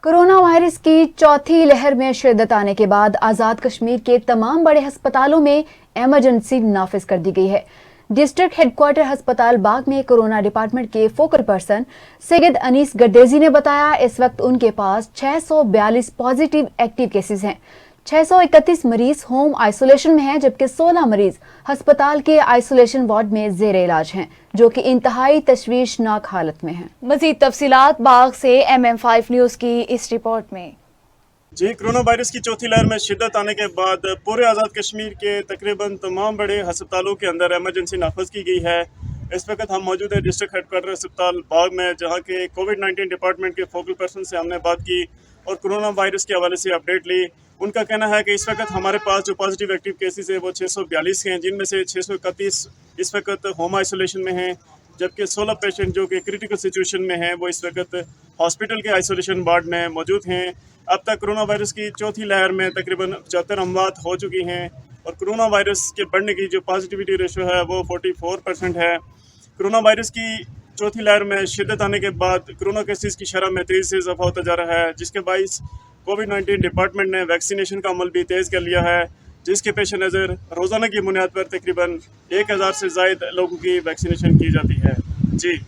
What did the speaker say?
Corona virus की चौथी लहर में शिद्दत आने के बाद आजाद कश्मीर के तमाम बड़े अस्पतालों में इमरजेंसी नाफिज कर दी गई है। डिस्ट्रिक्ट हेडक्वार्टर अस्पताल बाग में कोरोना डिपार्टमेंट के फोकल पर्सन सैयद अनीस गड्डेजी ने बताया, इस वक्त उनके पास 642 पॉजिटिव एक्टिव केसेस हैं। 631 मरीज होम आइसोलेशन में हैं, जबकि 16 मरीज अस्पताल के आइसोलेशन वार्ड में जेर इलाज हैं, जो कि इंतहाई तशवीशनाक हालत में हैं। मजीद तफसीलात बाग से MM5 न्यूज़ की इस रिपोर्ट में। जी, कोरोना वायरस की चौथी लहर में शिद्दत आने के बाद पूरे आज़ाद कश्मीर के तकरीबन तमाम बड़े अस्पतालों के अंदर इमरजेंसी नाफज की गई है। इस वक्त हम मौजूद हैं डिस्ट्रिक्ट हेडक्वार्टर अस्पताल बाग में, जहां के कोविड-19 डिपार्टमेंट के फोकल पर्सन से हमने बात की और कोरोना वायरस के हवाले से अपडेट ली। उनका कहना है कि इस वक्त हमारे पास जो पॉजिटिव एक्टिव केसेस है वो 642 हैं, जिनमें से 631 इस वक्त होम आइसोलेशन में हैं, जबकि 16 पेशेंट जो कि क्रिटिकल सिचुएशन में हैं वो इस वक्त हॉस्पिटल के आइसोलेशन वार्ड में मौजूद हैं। अब तक कोरोना वायरस की चौथी लहर में तकरीबन 75 अमवात हो चुकी हैं और कोरोना वायरस के बढ़ने की जो पॉजिटिविटी रेशो है वो 44% है। कोरोना वायरस की चौथी लहर में शिद्दत आने के बाद कोरोना केसेस की शरह में तेज़ी से इजाफा होता जा रहा है, जिसके बाइस कोविड-19 डिपार्टमेंट ने वैक्सीनेशन का अमल भी तेज़ कर लिया है, जिसके पेश नज़र रोज़ाना की बुनियाद पर तकरीबन 1000 से ज़ायद लोगों की वैक्सीनेशन की जाती है। जी।